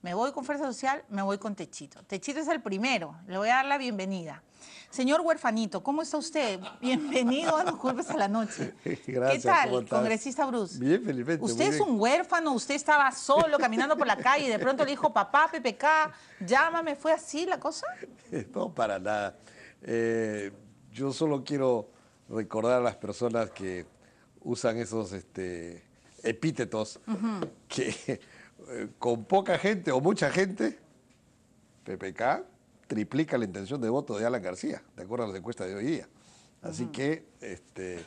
Me voy con Fuerza Social, me voy con Techito. Techito es el primero, le voy a dar la bienvenida. Señor Huerfanito, ¿cómo está usted? Bienvenido a No Culpes a la Noche. Gracias, ¿Qué tal, ¿cómo estás? congresista Bruce? Bien, felizmente, ¿Usted muy es bien. un huérfano? ¿Usted estaba solo caminando por la calle y de pronto le dijo, papá, PPK, llámame? ¿Fue así la cosa? No, para nada. Yo solo quiero recordar a las personas que usan esos epítetos que con poca gente o mucha gente, PPK triplica la intención de voto de Alan García, de acuerdo a las encuestas de hoy día. Así que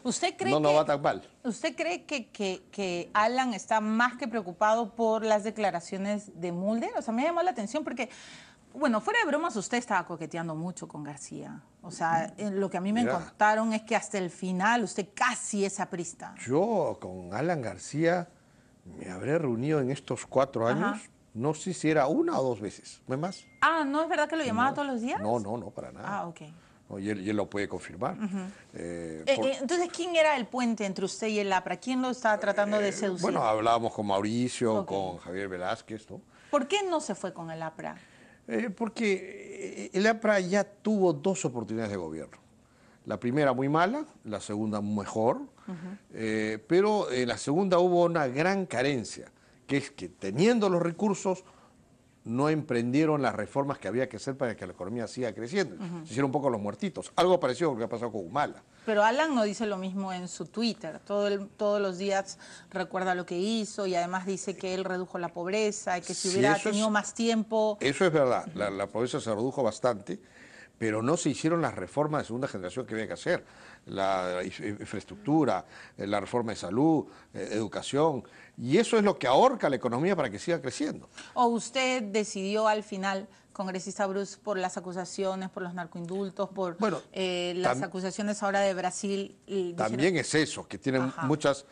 ¿Usted cree no nos va tan mal. ¿Usted cree que Alan está más que preocupado por las declaraciones de Mulder? O sea, me llamó la atención porque, bueno, fuera de bromas, usted estaba coqueteando mucho con García. O sea, lo que a mí me Mira, contaron es que hasta el final usted casi es aprista. yo con Alan García me habré reunido en estos 4 años, no sé si era 1 o 2 veces, no es más. Ah, ¿no es verdad que lo llamaba No, todos los días? no, para nada. Ah, ok. No, y él lo puede confirmar. Entonces, ¿quién era el puente entre usted y el APRA? ¿Quién lo estaba tratando de seducir? Bueno, hablábamos con Mauricio, Ok. con Javier Velázquez, ¿no? ¿Por qué no se fue con el APRA? Porque el APRA ya tuvo 2 oportunidades de gobierno. La primera muy mala, la segunda mejor, pero en la segunda hubo una gran carencia, que es que teniendo los recursos no emprendieron las reformas que había que hacer para que la economía siga creciendo. Se hicieron un poco los muertitos. Algo parecido a lo que ha pasado con Humala. Pero Alan no dice lo mismo en su Twitter. Todos los días recuerda lo que hizo y además dice que él redujo la pobreza y que si hubiera tenido más tiempo... Eso es verdad. La pobreza se redujo bastante, pero no se hicieron las reformas de segunda generación que había que hacer. La infraestructura, la reforma de salud, educación. Y eso es lo que ahorca la economía para que siga creciendo. ¿O usted decidió al final, congresista Bruce, por las acusaciones, por los narcoindultos, por las acusaciones ahora de Brasil? También es eso, que tienen muchas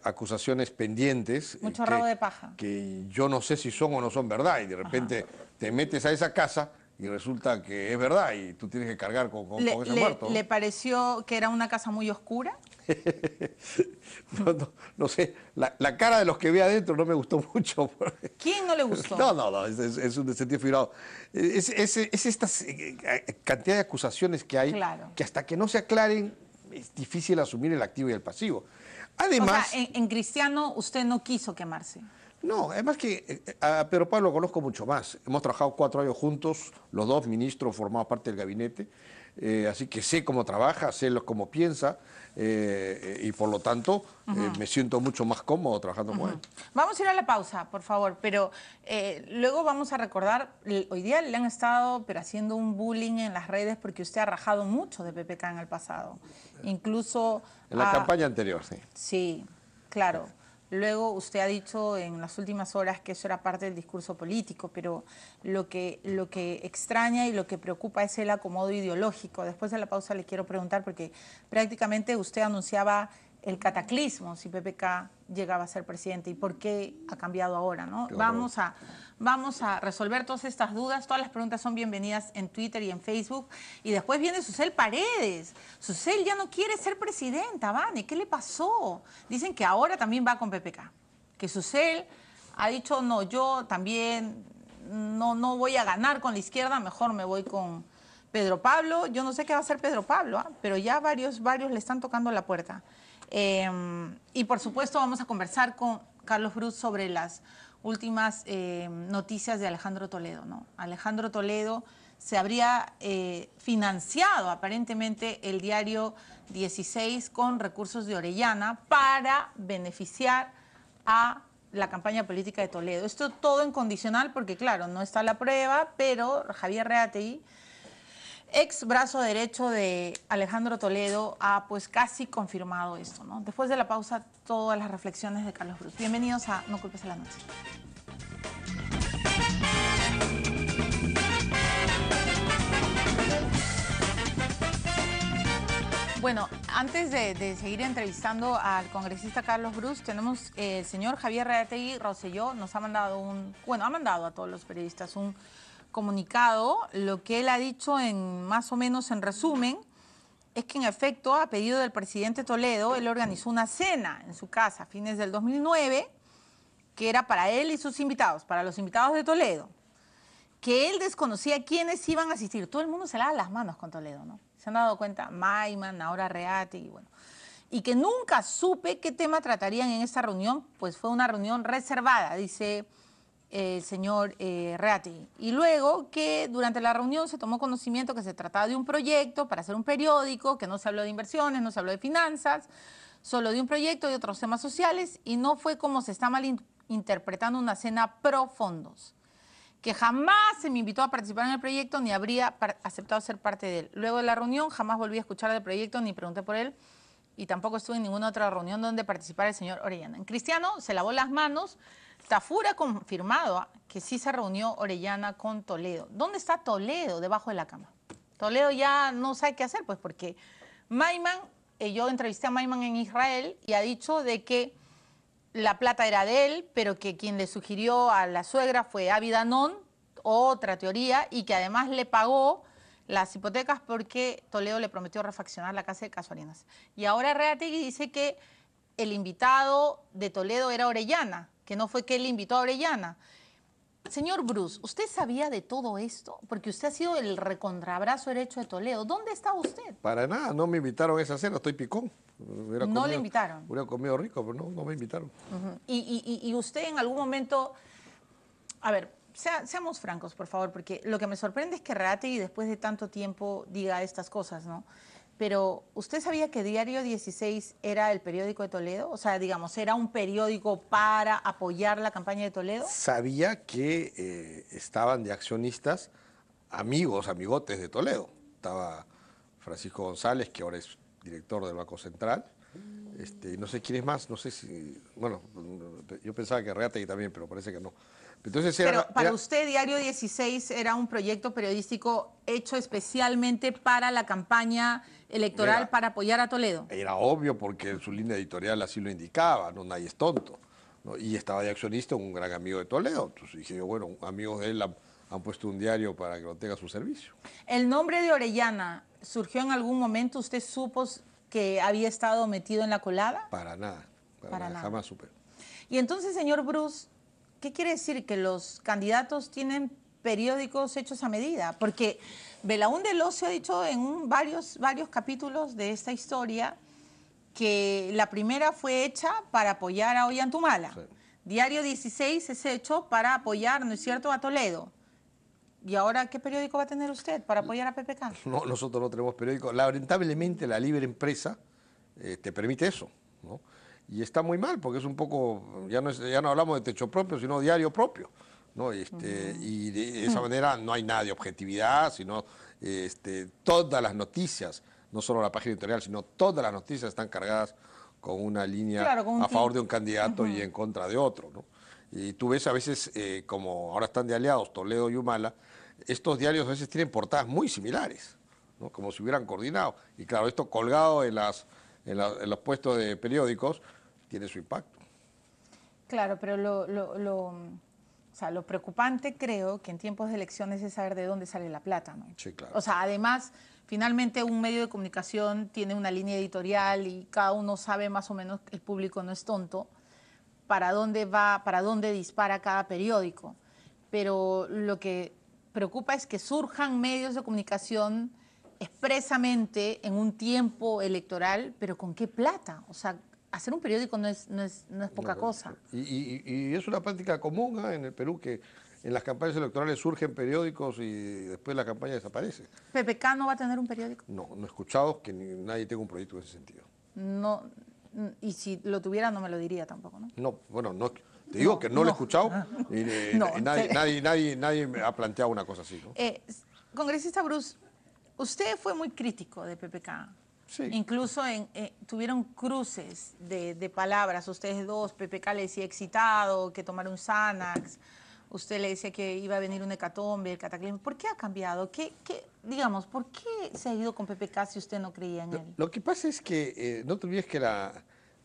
acusaciones pendientes. Mucho rabo de paja. Que yo no sé si son o no son verdad. Y de repente te metes a esa casa y resulta que es verdad y tú tienes que cargar con ese muerto. ¿Le pareció que era una casa muy oscura? No sé, la cara de los que vi adentro no me gustó mucho. ¿Quién no le gustó? No, es un sentido figurado. Es esta cantidad de acusaciones que hay, que hasta que no se aclaren es difícil asumir el activo y el pasivo. Además, o sea, en Cristiano usted no quiso quemarse. No, además que a Pedro Pablo lo conozco mucho más. Hemos trabajado 4 años juntos, los 2 ministros formados parte del gabinete, así que sé cómo trabaja, sé cómo piensa y por lo tanto me siento mucho más cómodo trabajando con él. Vamos a ir a la pausa, por favor, pero luego vamos a recordar, hoy día le han estado haciendo un bullying en las redes porque usted ha rajado mucho de PPK en el pasado, incluso... En la campaña anterior, sí. Sí, claro. Luego usted ha dicho en las últimas horas que eso era parte del discurso político, pero lo que extraña y lo que preocupa es el acomodo ideológico. Después de la pausa le quiero preguntar, porque prácticamente usted anunciaba el cataclismo si PPK llegaba a ser presidente y por qué ha cambiado ahora, ¿no? Vamos a resolver todas estas dudas. Todas las preguntas son bienvenidas en Twitter y en Facebook. Y después viene Susel Paredes. Susel ya no quiere ser presidenta, Vane. ¿Qué le pasó? Dicen que ahora también va con PPK. Que Susel ha dicho, no, yo también no voy a ganar con la izquierda, mejor me voy con Pedro Pablo. Yo no sé qué va a hacer Pedro Pablo, pero ya varios le están tocando la puerta. Y por supuesto vamos a conversar con Carlos Bruce sobre las últimas noticias de Alejandro Toledo, ¿no? Alejandro Toledo se habría financiado aparentemente el diario 16 con recursos de Orellana para beneficiar a la campaña política de Toledo. Esto todo en condicional porque, claro, no está la prueba, pero Javier Reategui, ex brazo derecho de Alejandro Toledo, ha pues casi confirmado esto, ¿no? Después de la pausa, todas las reflexiones de Carlos Bruce. Bienvenidos a No Culpes a la Noche. Bueno, antes de seguir entrevistando al congresista Carlos Bruce, tenemos el señor Javier Reategui Rosselló, nos ha mandado ha mandado a todos los periodistas un comunicado. Lo que él ha dicho más o menos en resumen es que en efecto, a pedido del presidente Toledo, él organizó una cena en su casa a fines del 2009 que era para él y sus invitados, para los invitados de Toledo, que él desconocía quiénes iban a asistir. Todo el mundo se lava las manos con Toledo, ¿no? Se han dado cuenta, Maiman, ahora Reati, y bueno. Y que nunca supe qué tema tratarían en esta reunión, pues fue una reunión reservada, dice el señor Reati. Y luego que durante la reunión se tomó conocimiento que se trataba de un proyecto para hacer un periódico, que no se habló de inversiones, no se habló de finanzas, solo de un proyecto y otros temas sociales, y no fue como se está malinterpretando una cena pro fondos, que jamás se me invitó a participar en el proyecto ni habría aceptado ser parte de él. Luego de la reunión jamás volví a escuchar del proyecto ni pregunté por él, y tampoco estuve en ninguna otra reunión donde participara el señor Orellana. En Cristiano se lavó las manos. Tafur ha confirmado que sí se reunió Orellana con Toledo. ¿Dónde está Toledo? Debajo de la cama. Toledo ya no sabe qué hacer, pues porque Maiman, yo entrevisté a Maiman en Israel y ha dicho de que la plata era de él, pero que quien le sugirió a la suegra fue Avi Danón, otra teoría, y que además le pagó las hipotecas porque Toledo le prometió refaccionar la casa de Casuarinas. Y ahora Reategui dice que el invitado de Toledo era Orellana, que no fue que él invitó a Orellana. Señor Bruce, ¿usted sabía de todo esto? Porque usted ha sido el recontrabrazo derecho de Toledo. ¿Dónde estaba usted? Para nada, no me invitaron a esa cena, estoy picón. No le invitaron. Hubiera comido rico, pero no me invitaron. Y usted en algún momento, a ver, seamos francos, por favor, porque lo que me sorprende es que Reategui después de tanto tiempo diga estas cosas, ¿no? Pero, ¿usted sabía que Diario 16 era el periódico de Toledo? O sea, digamos, ¿era un periódico para apoyar la campaña de Toledo? Sabía que estaban de accionistas amigotes de Toledo. Estaba Francisco González, que ahora es director del Banco Central. No sé quién es más, no sé si... Bueno, yo pensaba que Reategui también, pero parece que no. Entonces pero para usted Diario 16 era un proyecto periodístico hecho especialmente para la campaña electoral para apoyar a Toledo. Era obvio porque su línea editorial así lo indicaba, no, nadie es tonto, ¿no? Y estaba de accionista un gran amigo de Toledo. Entonces dije yo, bueno, amigos de él han puesto un diario para que lo tenga a su servicio. ¿El nombre de Orellana surgió en algún momento? ¿Usted supo que había estado metido en la colada? Para nada, jamás supe. Y entonces, señor Bruce, ¿qué quiere decir? ¿Que los candidatos tienen periódicos hechos a medida? Porque Belaúnde Locio ha dicho en varios capítulos de esta historia que la primera fue hecha para apoyar a Ollantumala. Sí. Diario 16 es hecho para apoyar, ¿no es cierto?, a Toledo. ¿Y ahora qué periódico va a tener usted para apoyar a PPK? No, nosotros no tenemos periódico. Lamentablemente la libre empresa te permite eso, ¿no? Y está muy mal porque es un poco, ya no hablamos de techo propio, sino diario propio, ¿no? Y de esa manera no hay nada de objetividad, sino todas las noticias, no solo la página editorial, sino todas las noticias están cargadas con una línea a favor de un candidato y en contra de otro, ¿no? Y tú ves a veces, como ahora están de aliados Toledo y Humala, estos diarios a veces tienen portadas muy similares, ¿no? Como si hubieran coordinado. Y claro, esto colgado en los puestos de periódicos tiene su impacto. Claro, pero lo preocupante creo que en tiempos de elecciones es saber de dónde sale la plata, ¿no? Sí, claro. O sea, además, finalmente un medio de comunicación tiene una línea editorial y cada uno sabe más o menos, el público no es tonto, para dónde va, para dónde dispara cada periódico. Pero lo que preocupa es que surjan medios de comunicación expresamente en un tiempo electoral, pero ¿con qué plata? O sea, hacer un periódico no es poca cosa. Y es una práctica común en el Perú que en las campañas electorales surgen periódicos y después la campaña desaparece. ¿PPK no va a tener un periódico? No he escuchado que nadie tenga un proyecto en ese sentido. No, y si lo tuviera no me lo diría tampoco, ¿no? No, bueno, no, te digo que no lo he escuchado y nadie me ha planteado una cosa así, ¿no? Congresista Bruce, usted fue muy crítico de PPK. Sí. Incluso tuvieron cruces de palabras, ustedes dos, PPK le decía excitado, que tomara un Xanax, usted le decía que iba a venir un hecatombe, el cataclismo. ¿Por qué ha cambiado? Digamos, ¿por qué se ha ido con PPK si usted no creía en él? Lo que pasa es que no te olvides que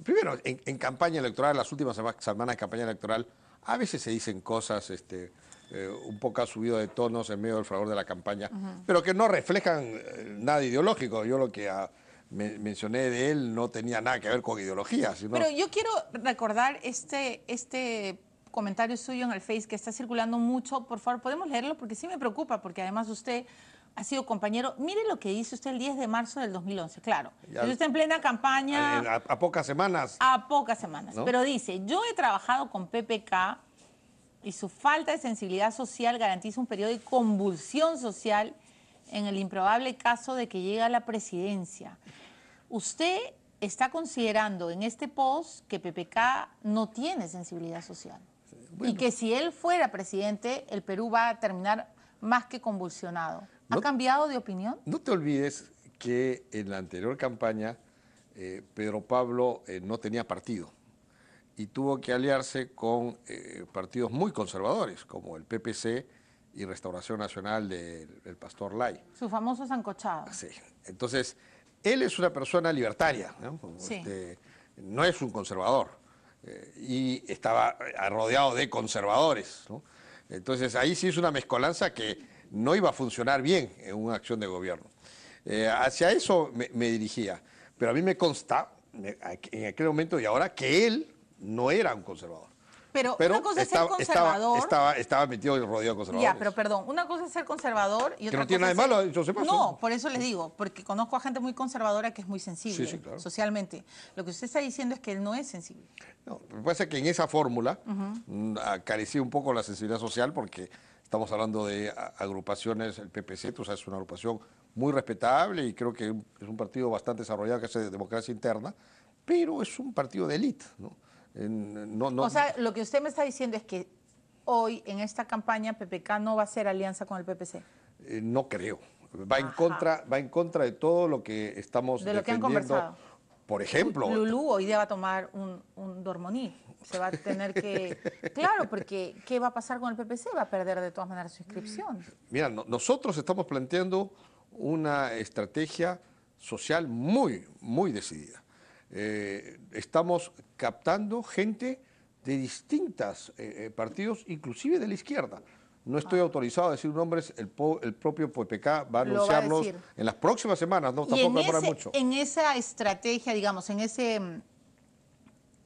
primero, en campaña electoral, las últimas semanas de campaña electoral, a veces se dicen cosas un poco subido de tonos en medio del fragor de la campaña, pero que no reflejan nada ideológico. Yo lo que mencioné de él no tenía nada que ver con ideología. Sino... Pero yo quiero recordar este comentario suyo en el Face que está circulando mucho. Por favor, ¿podemos leerlo? Porque sí me preocupa, porque además usted ha sido compañero. Mire lo que dice usted el 10 de marzo del 2011, claro. Entonces usted en plena campaña... A pocas semanas. A pocas semanas. ¿No? Pero dice, yo he trabajado con PPK y su falta de sensibilidad social garantiza un periodo de convulsión social en el improbable caso de que llegue a la presidencia. Usted está considerando en este post que PPK no tiene sensibilidad social. Bueno. Y que si él fuera presidente, el Perú va a terminar más que convulsionado. ¿Ha cambiado de opinión? No te olvides que en la anterior campaña Pedro Pablo no tenía partido y tuvo que aliarse con partidos muy conservadores, como el PPC y Restauración Nacional del Pastor Lay. Su famoso sancochado. Sí. Entonces, él es una persona libertaria, ¿no? Sí. No es un conservador, y estaba rodeado de conservadores, ¿no? Entonces, ahí sí es una mezcolanza que no iba a funcionar bien en una acción de gobierno. Hacia eso me dirigía, pero a mí me consta, en aquel momento y ahora, que él no era un conservador. Pero una cosa es ser conservador. Estaba metido y rodeado de conservadores. Ya, pero perdón, una cosa es ser conservador y otra cosa. Que no tiene nada de malo, yo sé más. No, por eso les digo, porque conozco a gente muy conservadora que es muy sensible claro. Socialmente. Lo que usted está diciendo es que él no es sensible. No, me parece que en esa fórmula carecía un poco la sensibilidad social porque estamos hablando de agrupaciones, el PPC, tú sabes, es una agrupación muy respetable y creo que es un partido bastante desarrollado que hace democracia interna, pero es un partido de élite, ¿no? O sea, lo que usted me está diciendo es que hoy, en esta campaña, PPK no va a hacer alianza con el PPC. No creo. Va en contra de todo lo que estamos defendiendo. De lo que han conversado. Por ejemplo... Lulú hoy día va a tomar un Dormoní. Se va a tener que... Claro, porque ¿qué va a pasar con el PPC? Va a perder de todas maneras su inscripción. Mira, nosotros estamos planteando una estrategia social muy, muy decidida. Estamos captando gente de distintos partidos, inclusive de la izquierda. No estoy autorizado a decir nombres, el propio PPK va a anunciarlos en las próximas semanas, no, tampoco demora mucho. En esa estrategia, digamos, en ese,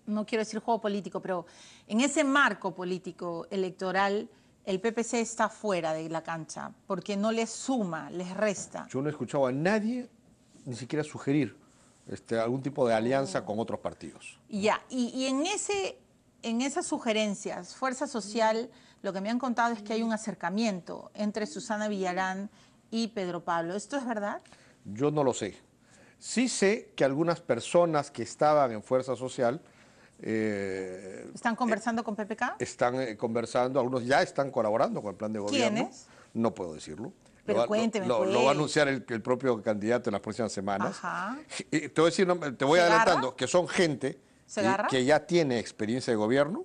no quiero decir juego político, pero en ese marco político electoral, el PPC está fuera de la cancha, porque no les suma, les resta. Yo no he escuchado a nadie ni siquiera sugerir algún tipo de alianza con otros partidos. Ya, y en esas sugerencias, Fuerza Social, lo que me han contado es que hay un acercamiento entre Susana Villarán y Pedro Pablo. ¿Esto es verdad? Yo no lo sé. Sí sé que algunas personas que estaban en Fuerza Social... ¿Están conversando con PPK? Están conversando, algunos ya están colaborando con el plan de gobierno. ¿Quiénes? No puedo decirlo. Pero cuénteme, lo va a anunciar el propio candidato en las próximas semanas. Ajá. Te voy adelantando que son gente que ya tiene experiencia de gobierno,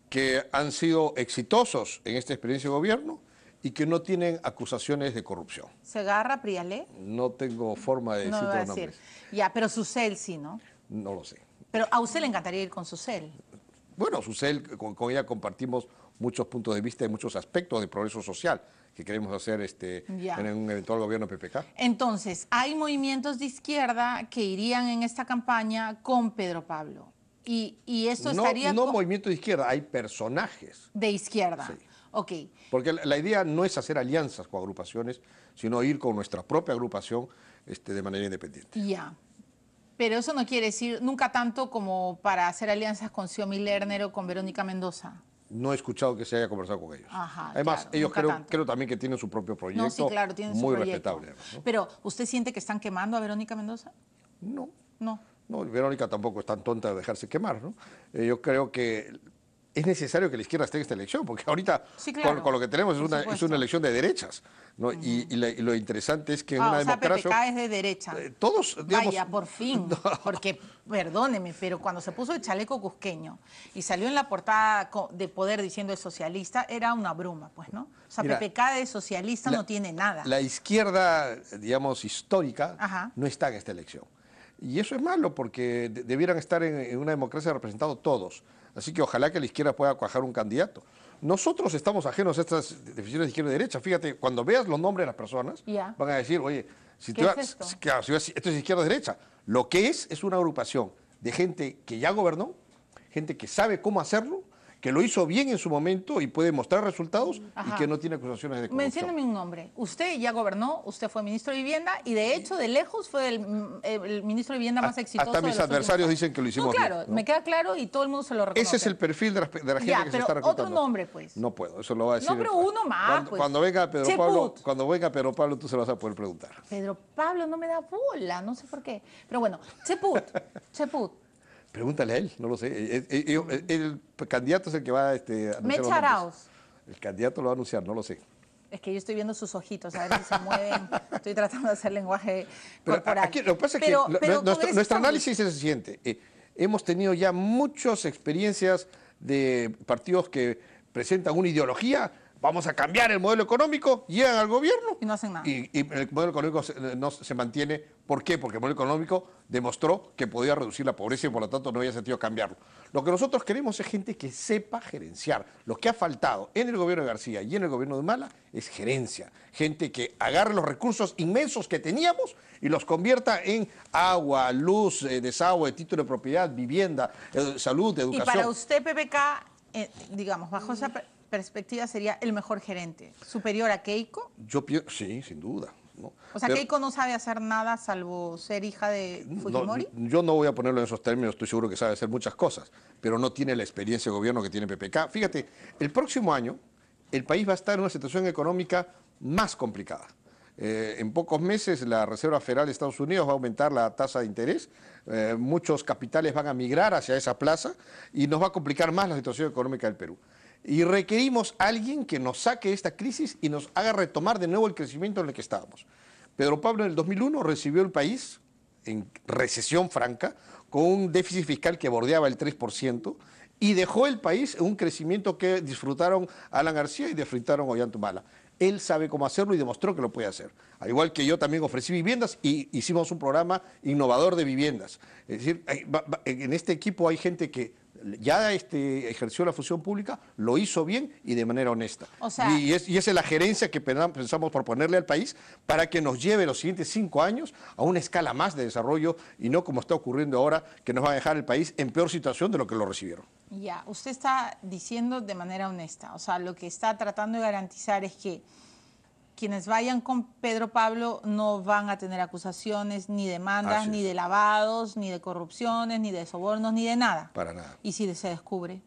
que han sido exitosos en esta experiencia de gobierno y que no tienen acusaciones de corrupción. ¿Segarra, Prialé? No tengo forma de decir los nombres. Ya, pero Susel sí, ¿no? No lo sé. Pero a usted le encantaría ir con Susel. Bueno, Susel, con ella compartimos muchos puntos de vista y muchos aspectos de progreso social que queremos hacer en un eventual gobierno PPK. Entonces, hay movimientos de izquierda que irían en esta campaña con Pedro Pablo. Y esto estaría... No movimientos de izquierda, hay personajes. De izquierda. Sí. Ok. Porque la idea no es hacer alianzas con agrupaciones, sino ir con nuestra propia agrupación de manera independiente. Ya. Pero eso no quiere decir nunca tanto como para hacer alianzas con Xiomi Lerner o con Verónica Mendoza. No he escuchado que se haya conversado con ellos. Ajá, además, claro, ellos creo también que tienen su propio proyecto. No, sí, claro, tienen muy su proyecto. Respetable. Además, ¿no? Pero, ¿usted siente que están quemando a Verónica Mendoza? No. No. No, Verónica tampoco es tan tonta de dejarse quemar, ¿no? Yo creo que es necesario que la izquierda esté en esta elección, porque ahorita sí, claro, con lo que tenemos es una elección de derechas, ¿no? Y lo interesante es que en una democracia... O sea, PPK es de derecha. Todos, digamos... Vaya, por fin, no. Porque, perdóneme, pero cuando se puso el chaleco cusqueño y salió en la portada de Poder diciendo es socialista, era una bruma, pues, ¿no? O sea, mira, PPK de socialista no tiene nada. La izquierda, digamos, histórica, no está en esta elección. Y eso es malo porque debieran estar en una democracia representados todos. Así que ojalá que la izquierda pueda cuajar un candidato. Nosotros estamos ajenos a estas definiciones de izquierda y derecha. Fíjate, cuando veas los nombres de las personas, van a decir, oye, esto es izquierda y derecha. Lo que es una agrupación de gente que ya gobernó, gente que sabe cómo hacerlo, que lo hizo bien en su momento y puede mostrar resultados y Ajá. que no tiene acusaciones de corrupción. Mencióneme un nombre. Usted ya gobernó, usted fue ministro de Vivienda y de hecho, de lejos, fue el ministro de Vivienda más exitoso. Hasta mis adversarios dicen que lo hicimos bien. Claro, me queda claro y todo el mundo se lo reconoce. Ese es el perfil de la gente Ya, que se pero está reclutando. otro nombre, pues. No puedo, eso lo va a decir. No, pero uno más, pues. Cuando venga Pedro Cheput. Pablo, tú se lo vas a poder preguntar. Pedro Pablo no me da bola, no sé por qué. Pero bueno, Cheput. Pregúntale a él, no lo sé. El candidato es el que va a anunciar los Mecha nombres. Arauz. El candidato lo va a anunciar, no lo sé. Es que yo estoy viendo sus ojitos, a ver si se mueven. Estoy tratando de hacer lenguaje Pero corporal. aquí, lo que pasa es que nuestro análisis es el siguiente. Hemos tenido ya muchas experiencias de partidos que presentan una ideología, vamos a cambiar el modelo económico, llegan al gobierno Y no hacen nada. y el modelo económico no se mantiene. ¿Por qué? Porque el modelo económico demostró que podía reducir la pobreza y por lo tanto no había sentido cambiarlo. Lo que nosotros queremos es gente que sepa gerenciar. Lo que ha faltado en el gobierno de García y en el gobierno de Humala es gerencia. Gente que agarre los recursos inmensos que teníamos y los convierta en agua, luz, desagüe, título de propiedad, vivienda, salud, educación. Y para usted, PPK, digamos, bajo esa perspectiva, sería el mejor gerente, superior a Keiko. Yo pienso, sí, sin duda. ¿no? O sea, Pero Keiko no sabe hacer nada salvo ser hija de Fujimori. yo no voy a ponerlo en esos términos, estoy seguro que sabe hacer muchas cosas, pero no tiene la experiencia de gobierno que tiene PPK. Fíjate, el próximo año el país va a estar en una situación económica más complicada. En pocos meses la Reserva Federal de Estados Unidos va a aumentar la tasa de interés, muchos capitales van a migrar hacia esa plaza y nos va a complicar más la situación económica del Perú. Y requerimos a alguien que nos saque de esta crisis y nos haga retomar de nuevo el crecimiento en el que estábamos. Pedro Pablo en el 2001 recibió el país en recesión franca, con un déficit fiscal que bordeaba el 3%, y dejó el país en un crecimiento que disfrutaron Alan García y disfrutaron Ollanta Humala. Él sabe cómo hacerlo y demostró que lo puede hacer. Al igual que yo también ofrecí viviendas y hicimos un programa innovador de viviendas. Es decir, en este equipo hay gente que ya ejerció la función pública, lo hizo bien y de manera honesta. O sea, y esa es la gerencia que pensamos proponerle al país para que nos lleve los siguientes 5 años a una escala más de desarrollo y no como está ocurriendo ahora, que nos va a dejar el país en peor situación de lo que lo recibieron. Ya, usted está diciendo de manera honesta, o sea, lo que está tratando de garantizar es que quienes vayan con Pedro Pablo no van a tener acusaciones ni demandas, ni de lavados, ni de corrupciones, ni de sobornos, ni de nada. Para nada. ¿Y si se descubre?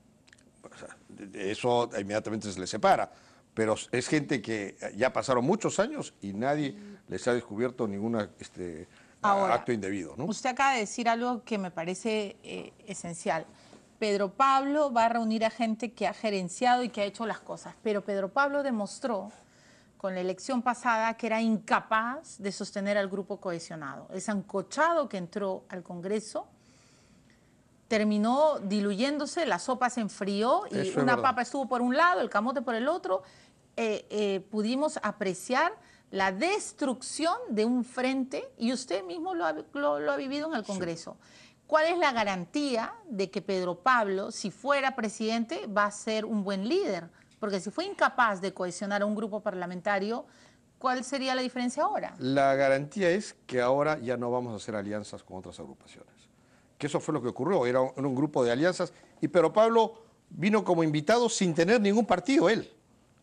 O sea, eso inmediatamente se le separa. Pero es gente que ya pasaron muchos años y nadie les ha descubierto ningún acto indebido, ¿no? Usted acaba de decir algo que me parece esencial. Pedro Pablo va a reunir a gente que ha gerenciado y que ha hecho las cosas, pero Pedro Pablo demostró con la elección pasada que era incapaz de sostener al grupo cohesionado. El sancochado que entró al Congreso terminó diluyéndose, la sopa se enfrió y una papa estuvo por un lado, el camote por el otro. Pudimos apreciar la destrucción de un frente y usted mismo lo ha vivido en el Congreso. Sí. ¿Cuál es la garantía de que Pedro Pablo, si fuera presidente, va a ser un buen líder? Porque si fue incapaz de cohesionar a un grupo parlamentario, ¿cuál sería la diferencia ahora? La garantía es que ahora ya no vamos a hacer alianzas con otras agrupaciones. Que eso fue lo que ocurrió, era un grupo de alianzas y Pedro Pablo vino como invitado sin tener ningún partido él.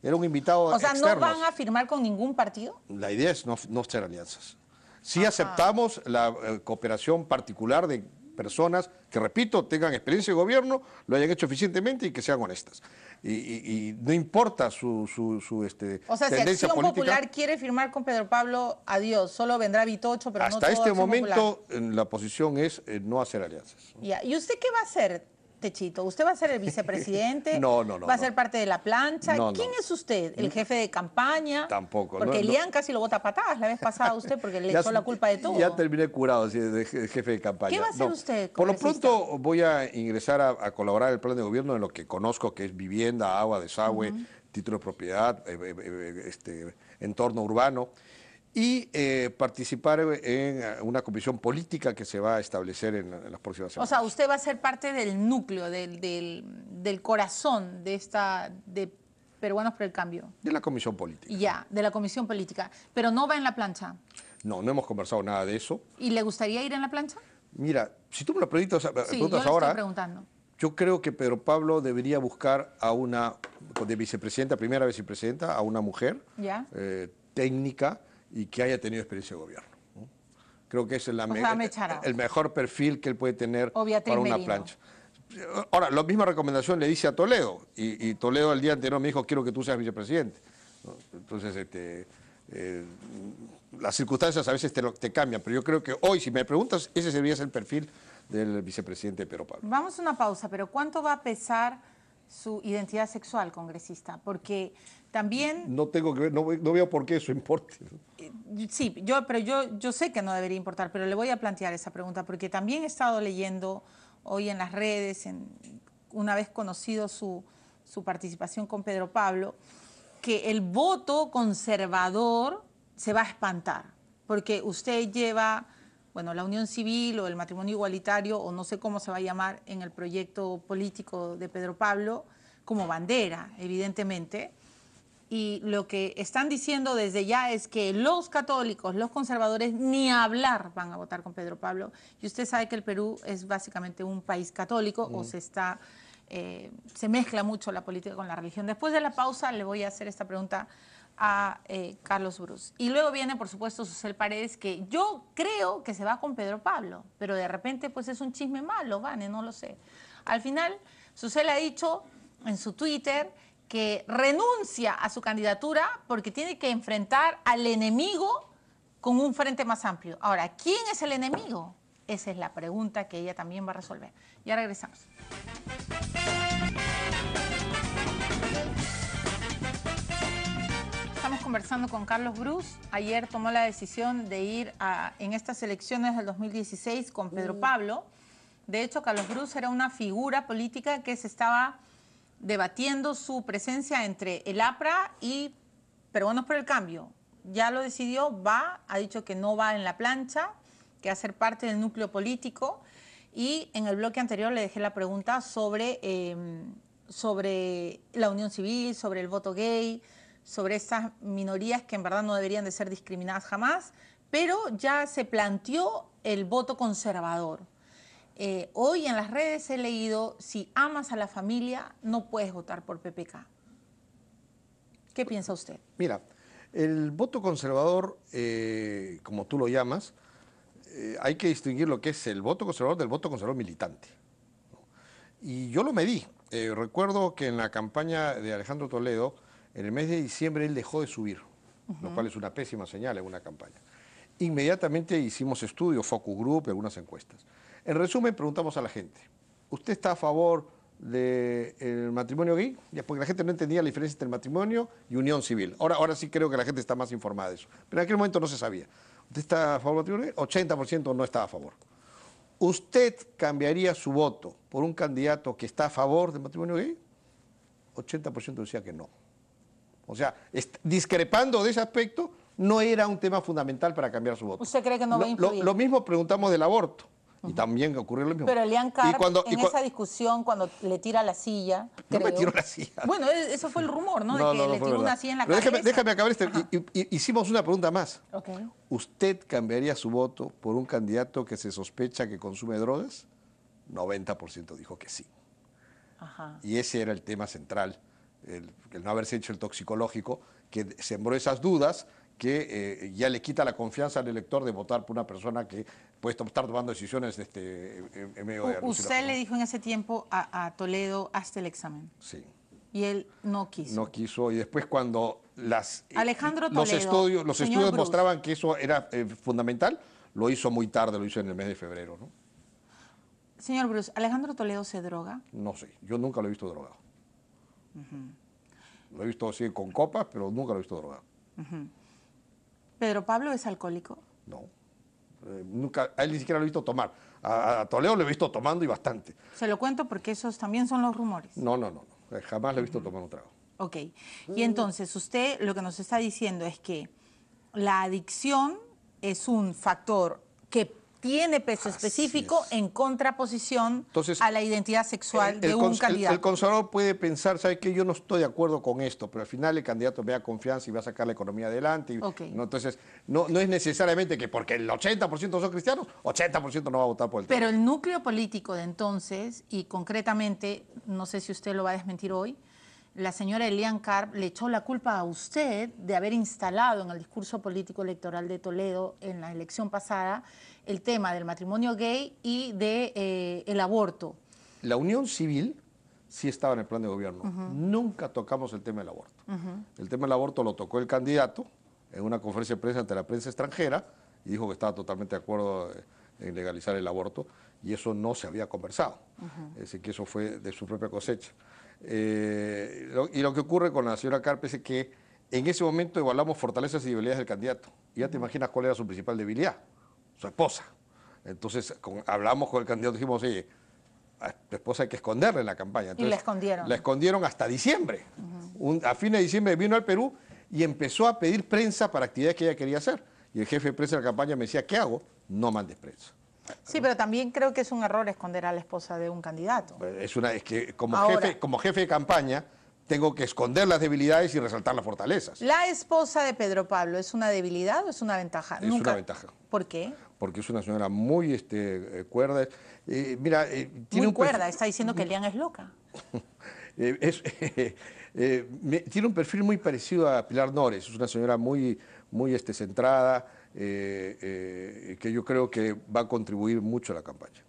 Era un invitado externo. O sea, ¿no van a firmar con ningún partido? La idea es no hacer alianzas. Sí aceptamos la cooperación particular de personas que, repito, tengan experiencia de gobierno, lo hayan hecho eficientemente y que sean honestas. Y no importa su o sea, tendencia si Acción política. Popular quiere firmar con Pedro Pablo, adiós, solo vendrá Vitocho, pero hasta no todo este Acción momento Popular. la posición es no hacer alianzas. Ya. ¿Y usted qué va a hacer, Techito? ¿Usted va a ser el vicepresidente? No. ¿Va a ser parte de la plancha? No. ¿Quién es usted? ¿El jefe de campaña? Tampoco. Porque Elian casi lo bota a patadas la vez pasada a usted porque le echó la culpa de todo. Ya terminé curado así, de jefe de campaña. ¿Qué va a hacer usted? Por lo pronto voy a ingresar a colaborar en el plan de gobierno en lo que conozco, que es vivienda, agua, desagüe, título de propiedad, entorno urbano, y participar en una comisión política que se va a establecer en las próximas semanas. O sea, usted va a ser parte del núcleo, del corazón de Peruanos por el Cambio. De la comisión política. Ya, de la comisión política. Pero no va en la plancha. No hemos conversado nada de eso. ¿Y le gustaría ir en la plancha? Mira, si tú me lo preguntas, Sí, yo le ahora, estoy preguntando. Yo creo que Pedro Pablo debería buscar a una, de vicepresidenta, primera vicepresidenta, a una mujer ¿Ya? técnica y que haya tenido experiencia de gobierno, ¿no? Creo que ese es el mejor perfil que él puede tener para una plancha. Ahora, la misma recomendación le dice a Toledo, y Toledo el día anterior me dijo, quiero que tú seas vicepresidente, ¿no? Entonces, las circunstancias a veces te cambian, pero yo creo que hoy, si me preguntas, ese debería ser el perfil del vicepresidente Pedro Pablo. Vamos a una pausa, pero ¿cuánto va a pesar su identidad sexual, congresista? Porque también... No tengo que ver, no veo por qué eso importe. Sí, pero yo sé que no debería importar, pero le voy a plantear esa pregunta, porque también he estado leyendo hoy en las redes, una vez conocido su participación con Pedro Pablo, que el voto conservador se va a espantar, porque usted lleva, bueno, la unión civil o el matrimonio igualitario, o no sé cómo se va a llamar en el proyecto político de Pedro Pablo, como bandera, evidentemente. Y lo que están diciendo desde ya es que los católicos, los conservadores, ni hablar van a votar con Pedro Pablo. Y usted sabe que el Perú es básicamente un país católico, o se mezcla mucho la política con la religión. Después de la pausa le voy a hacer esta pregunta a Carlos Brus. Y luego viene, por supuesto, Susel Paredes, que yo creo que se va con Pedro Pablo, pero de repente pues es un chisme malo, Vane, no lo sé. Al final, Susel ha dicho en su Twitter que renuncia a su candidatura porque tiene que enfrentar al enemigo con un frente más amplio. Ahora, ¿quién es el enemigo? Esa es la pregunta que ella también va a resolver. Ya regresamos. Estamos conversando con Carlos Brus. Ayer tomó la decisión de ir en estas elecciones del 2016 con Pedro Pablo. De hecho, Carlos Brus era una figura política que se estaba debatiendo su presencia entre el APRA y Peruanos por el Cambio. Ya lo decidió, ha dicho que no va en la plancha, que va a ser parte del núcleo político. Y en el bloque anterior le dejé la pregunta sobre la unión civil, sobre el voto gay, sobre estas minorías que en verdad no deberían de ser discriminadas jamás, pero ya se planteó el voto conservador. Hoy en las redes he leído, si amas a la familia, no puedes votar por PPK. ¿Qué piensa usted? Mira, el voto conservador, como tú lo llamas, hay que distinguir lo que es el voto conservador del voto conservador militante, ¿no? Y yo lo medí. Recuerdo que en la campaña de Alejandro Toledo, en el mes de diciembre, él dejó de subir, lo cual es una pésima señal en una campaña. Inmediatamente hicimos estudios, focus group, algunas encuestas. En resumen, preguntamos a la gente, ¿usted está a favor del matrimonio gay? Porque la gente no entendía la diferencia entre matrimonio y unión civil. Ahora sí creo que la gente está más informada de eso. Pero en aquel momento no se sabía. ¿Usted está a favor del matrimonio gay? 80% no estaba a favor. ¿Usted cambiaría su voto por un candidato que está a favor del matrimonio gay? 80% decía que no. O sea, discrepando de ese aspecto, no era un tema fundamental para cambiar su voto. ¿Usted cree que no va a influir? Lo mismo preguntamos del aborto. Y también ocurrió lo mismo. Pero Elian Carp, esa discusión, cuando le tira la silla... No me tiró la silla. Bueno, eso fue el rumor, ¿no? De que le tiró una silla en la cabeza. Déjame acabar hicimos una pregunta más. Okay. ¿Usted cambiaría su voto por un candidato que se sospecha que consume drogas? 90% dijo que sí. Ajá. Y ese era el tema central, el no haberse hecho el toxicológico, que sembró esas dudas, que ya le quita la confianza al elector de votar por una persona que puede estar tomando decisiones en medio de... Usted le dijo en ese tiempo a Toledo, hazte el examen. Sí. Y él no quiso. No quiso, y después cuando Alejandro Toledo, los estudios mostraban que eso era fundamental, lo hizo muy tarde, lo hizo en el mes de febrero, ¿no? Señor Brus, ¿Alejandro Toledo se droga? No sé, yo nunca lo he visto drogado. Lo he visto así con copas, pero nunca lo he visto drogado. ¿Pedro Pablo es alcohólico? No. Nunca, a él ni siquiera lo he visto tomar. A Toledo lo he visto tomando y bastante. Se lo cuento porque esos también son los rumores. No. Jamás lo he visto tomar un trago. Ok. Y entonces usted lo que nos está diciendo es que la adicción es un factor que tiene peso específico en contraposición Entonces, a la identidad sexual de un candidato. El conservador puede pensar, ¿sabe qué? Yo no estoy de acuerdo con esto, pero al final el candidato me da confianza y va a sacar la economía adelante. ¿No? Entonces, no es necesariamente que porque el 80% son cristianos, 80% no va a votar por el tema. Pero el núcleo político de entonces, y concretamente, no sé si usted lo va a desmentir hoy, la señora Elian Karp le echó la culpa a usted de haber instalado en el discurso político electoral de Toledo en la elección pasada el tema del matrimonio gay y de el aborto. La unión civil sí estaba en el plan de gobierno. Nunca tocamos el tema del aborto. El tema del aborto lo tocó el candidato en una conferencia de prensa ante la prensa extranjera y dijo que estaba totalmente de acuerdo en legalizar el aborto, y eso no se había conversado. Es decir, que eso fue de su propia cosecha. Y lo que ocurre con la señora Karp es que en ese momento evaluamos fortalezas y debilidades del candidato. Y ya te imaginas cuál era su principal debilidad, su esposa. Entonces hablamos con el candidato y dijimos, oye, a tu esposa hay que esconderla en la campaña. Entonces, y la escondieron. La escondieron hasta diciembre. A fines de diciembre vino al Perú y empezó a pedir prensa para actividades que ella quería hacer. Y el jefe de prensa de la campaña me decía, ¿qué hago? No mandes prensa. Sí, pero también creo que es un error esconder a la esposa de un candidato. Es que como jefe de campaña tengo que esconder las debilidades y resaltar las fortalezas. ¿La esposa de Pedro Pablo es una debilidad o es una ventaja? Es una ventaja. ¿Por qué? Porque es una señora muy cuerda. Mira, tiene muy cuerda, está diciendo que Elian es loca. Tiene un perfil muy parecido a Pilar Nores, es una señora muy centrada, que yo creo que va a contribuir mucho a la campaña.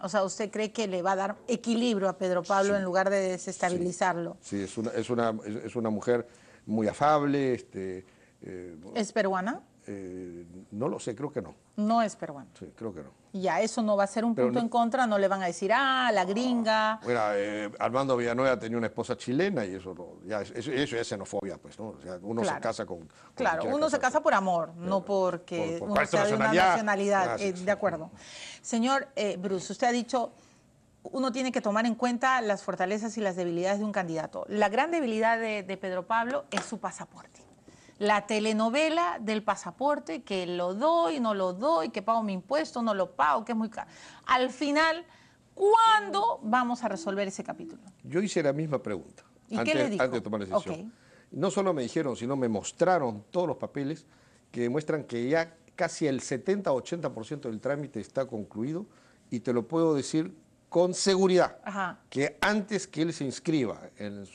O sea, ¿usted cree que le va a dar equilibrio a Pedro Pablo en lugar de desestabilizarlo? Sí, es una mujer muy afable. ¿Es peruana? No lo sé, creo que no. No es peruana. Sí, creo que no. Ya, eso no va a ser un punto en contra, no le van a decir, la gringa. Bueno, Armando Villanueva tenía una esposa chilena y eso ya es xenofobia, pues, ¿no? O sea, uno se casa con claro, uno se casa por amor, no porque uno sea de una nacionalidad. De acuerdo. Señor Bruce, usted ha dicho, uno tiene que tomar en cuenta las fortalezas y las debilidades de un candidato. La gran debilidad de Pedro Pablo es su pasaporte. La telenovela del pasaporte, que lo doy, no lo doy, que pago mi impuesto, no lo pago, que es muy caro. Al final, ¿cuándo vamos a resolver ese capítulo? Yo hice la misma pregunta antes de tomar la decisión. Okay. No solo me dijeron, sino me mostraron todos los papeles que demuestran que ya casi el 70-80% del trámite está concluido, y te lo puedo decir con seguridad, que antes que él se inscriba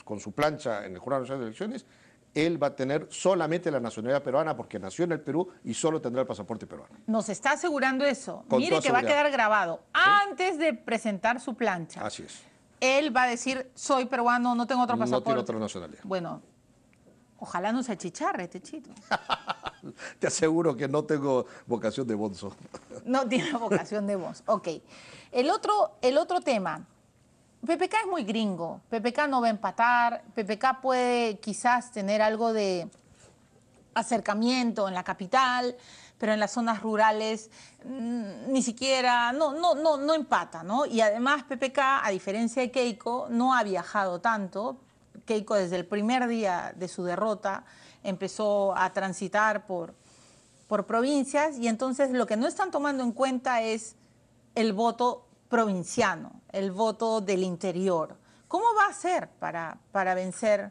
con su plancha en el Jurado Nacional de Elecciones, él va a tener solamente la nacionalidad peruana porque nació en el Perú y solo tendrá el pasaporte peruano. Nos está asegurando eso. Mire que va a quedar grabado. ¿Sí? Antes de presentar su plancha. Así es. Él va a decir, soy peruano, no tengo otro pasaporte. No tiene otra nacionalidad. Bueno, ojalá no se achicharre este chito. Te aseguro que no tengo vocación de bonzo. No tiene vocación de bonzo. Ok. El otro tema. PPK es muy gringo, PPK no va a empatar, PPK puede quizás tener algo de acercamiento en la capital, pero en las zonas rurales ni siquiera, no empata, ¿no? Y además PPK, a diferencia de Keiko, no ha viajado tanto. Keiko desde el primer día de su derrota empezó a transitar por provincias, y entonces lo que no están tomando en cuenta es el voto provinciano, el voto del interior. ¿Cómo va a hacer para vencer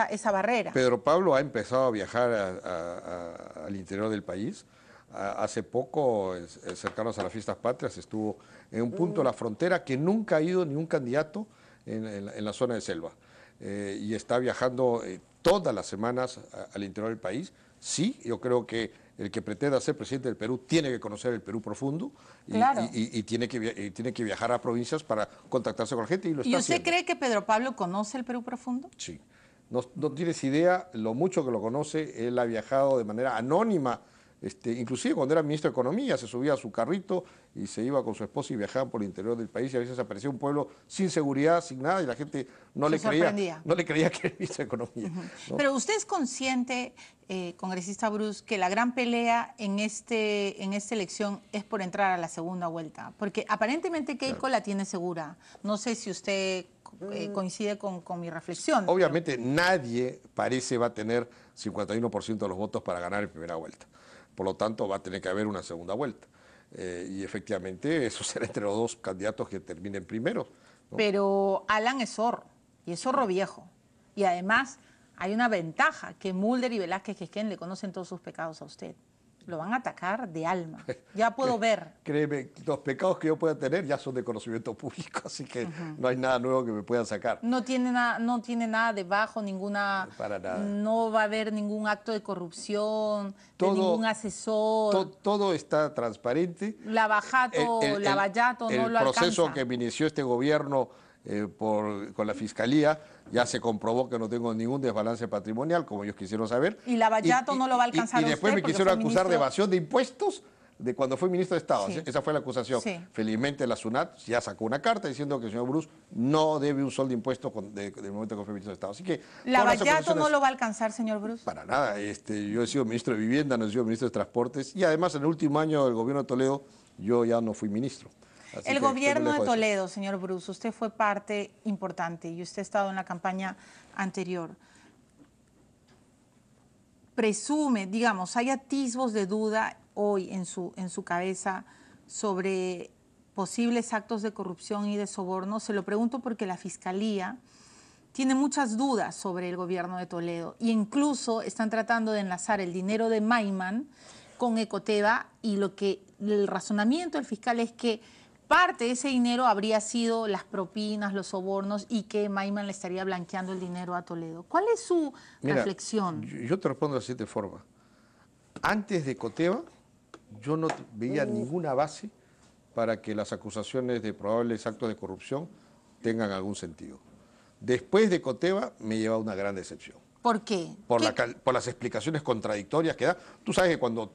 esa barrera? Pedro Pablo ha empezado a viajar al interior del país. Hace poco, cercanos a las fiestas patrias, estuvo en un punto de la frontera que nunca ha ido ni un candidato en la zona de selva. Y está viajando todas las semanas al interior del país. Sí, yo creo que el que pretenda ser presidente del Perú tiene que conocer el Perú profundo y tiene que viajar a provincias para contactarse con la gente, y lo está haciendo. ¿Y usted cree que Pedro Pablo conoce el Perú profundo? Sí. No tienes idea lo mucho que lo conoce. Él ha viajado de manera anónima, inclusive cuando era ministro de Economía, se subía a su carrito y se iba con su esposa y viajaban por el interior del país, y a veces aparecía un pueblo sin seguridad, sin nada, y la gente no le creía que era ministro de Economía. ¿No? Pero usted es consciente, congresista Bruce, que la gran pelea en esta elección es por entrar a la segunda vuelta, porque aparentemente Keiko la tiene segura. No sé si usted coincide con mi reflexión. Obviamente nadie parece va a tener 51% de los votos para ganar en primera vuelta. Por lo tanto, va a tener que haber una segunda vuelta. y efectivamente eso será entre los dos candidatos que terminen primero, ¿no? Pero Alan es zorro, y es zorro viejo. Y además hay una ventaja, que Mulder y Velázquez Quisquén le conocen todos sus pecados a usted. Lo van a atacar de alma. Ya puedo ver. Créeme, los pecados que yo pueda tener ya son de conocimiento público, así que no hay nada nuevo que me puedan sacar. No tiene nada debajo, ninguna. Para nada. No va a haber ningún acto de corrupción, de Todo- ningún asesor. Todo está transparente. Lavajato, Lavallato no lo El proceso alcanza. que me inició este gobierno con la Fiscalía ya se comprobó que no tengo ningún desbalance patrimonial, como ellos quisieron saber. Y Lavallato no lo va a alcanzar Y después usted me porque quisieron fue acusar de ministro. evasión de impuestos de cuando fue ministro de Estado. Sí. Esa fue la acusación. Sí. Felizmente la SUNAT ya sacó una carta diciendo que el señor Bruce no debe un sol de impuestos del momento que fue ministro de Estado. Así que todas las Lavallato no acusaciones- lo va a alcanzar, señor Bruce. Para nada. Yo he sido ministro de Vivienda, no he sido ministro de Transportes y además en el último año del gobierno de Toledo yo ya no fui ministro. Así El que gobierno estoy muy de lejos eso. Toledo, señor Bruce, usted fue parte importante y usted ha estado en la campaña anterior. Presume, digamos, hay atisbos de duda hoy en su cabeza sobre posibles actos de corrupción y de soborno. Se lo pregunto porque la Fiscalía tiene muchas dudas sobre el gobierno de Toledo e incluso están tratando de enlazar el dinero de Maiman con Ecoteva y el razonamiento del fiscal es que parte de ese dinero habría sido las propinas, los sobornos y que Maiman le estaría blanqueando el dinero a Toledo. ¿Cuál es su Mira, reflexión? yo te respondo de la siguiente forma. Antes de Coteva, yo no veía ninguna base para que las acusaciones de probables actos de corrupción tengan algún sentido. Después de Coteva me lleva una gran decepción. ¿Por qué? Por las explicaciones contradictorias que da. Tú sabes que cuando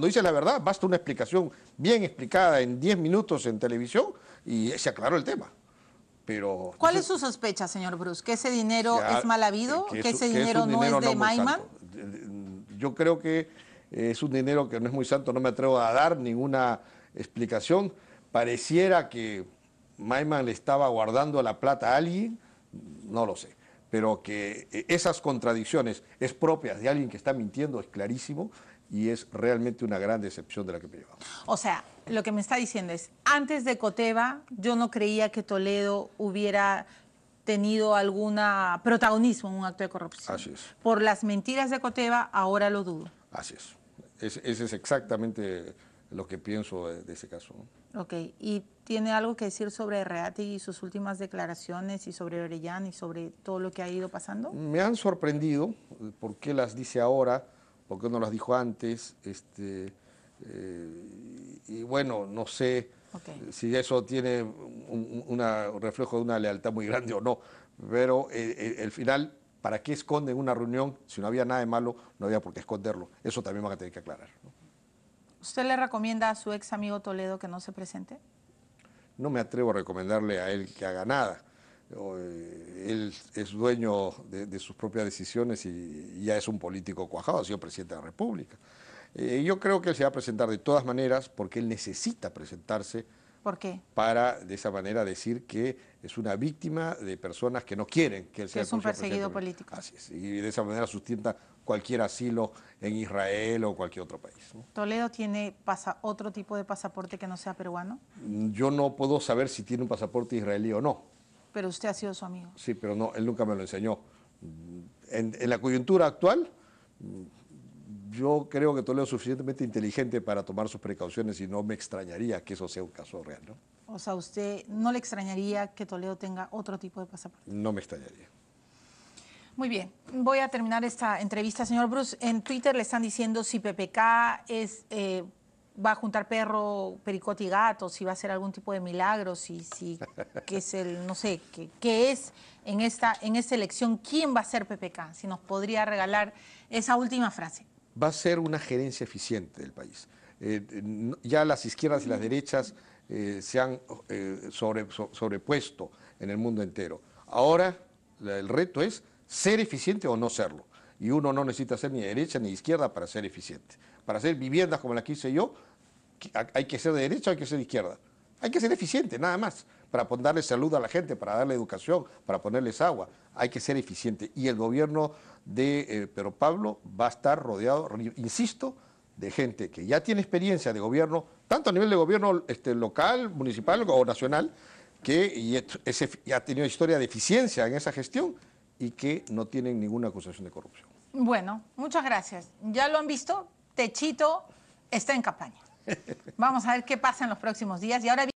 dices la verdad, basta una explicación bien explicada en 10 minutos en televisión y se aclaró el tema. Pero ¿Cuál es su sospecha, señor Bruce? ¿Que ese dinero es mal habido? ¿Que ese es dinero un no es dinero de muy Maiman? santo. Yo creo que es un dinero que no es muy santo, no me atrevo a dar ninguna explicación. Pareciera que Maiman le estaba guardando la plata a alguien, no lo sé. Pero que esas contradicciones es propias de alguien que está mintiendo es clarísimo y es realmente una gran decepción de la que me llevamos. O sea, lo que me está diciendo es, antes de Coteva, yo no creía que Toledo hubiera tenido algún protagonismo en un acto de corrupción. Así es. Por las mentiras de Coteva, ahora lo dudo. Así es. Ese es exactamente lo que pienso de ese caso, ¿no? Ok, ¿y tiene algo que decir sobre Reati y sus últimas declaraciones y sobre Orellana y sobre todo lo que ha ido pasando? Me han sorprendido. ¿Por qué las dice ahora? ¿Por qué no las dijo antes? Y bueno, no sé si eso tiene un reflejo de una lealtad muy grande o no, pero el final, ¿para qué esconden una reunión? Si no había nada de malo, no había por qué esconderlo. Eso también van a tener que aclarar, ¿no? ¿Usted le recomienda a su ex amigo Toledo que no se presente? No me atrevo a recomendarle a él que haga nada. Él es dueño de sus propias decisiones y ya es un político cuajado, ha sido presidente de la República. Yo creo que él se va a presentar de todas maneras porque él necesita presentarse. ¿Por qué? Para de esa manera decir que es una víctima de personas que no quieren que él sea es un perseguido presidente. político. Así es. Y de esa manera sustenta cualquier asilo en Israel o cualquier otro país, ¿no? ¿Toledo tiene otro tipo de pasaporte que no sea peruano? Yo no puedo saber si tiene un pasaporte israelí o no. Pero usted ha sido su amigo. Sí, pero no, él nunca me lo enseñó. En la coyuntura actual, yo creo que Toledo es suficientemente inteligente para tomar sus precauciones y no me extrañaría que eso sea un caso real, ¿no? O sea, ¿usted no le extrañaría que Toledo tenga otro tipo de pasaporte? No me extrañaría. Muy bien, voy a terminar esta entrevista. Señor Bruce, en Twitter le están diciendo si PPK va a juntar perro, pericote y gato, si va a hacer algún tipo de milagro, que es no sé, qué es en esta elección, quién va a ser PPK, si nos podría regalar esa última frase. Va a ser una gerencia eficiente del país. Ya las izquierdas y las derechas se han sobrepuesto en el mundo entero. Ahora el reto es ser eficiente o no serlo. Y uno no necesita ser ni de derecha ni de izquierda para ser eficiente. Para hacer viviendas como la que hice yo, hay que ser de derecha o hay que ser de izquierda. Hay que ser eficiente, nada más. Para darle salud a la gente, para darle educación, para ponerles agua. Hay que ser eficiente. Y el gobierno de Pedro Pablo va a estar rodeado, insisto, de gente que ya tiene experiencia de gobierno, tanto a nivel de gobierno local, municipal o nacional, que ya ha tenido historia de eficiencia en esa gestión y que no tienen ninguna acusación de corrupción. Bueno, muchas gracias. Ya lo han visto, Techito está en campaña. Vamos a ver qué pasa en los próximos días. Y ahora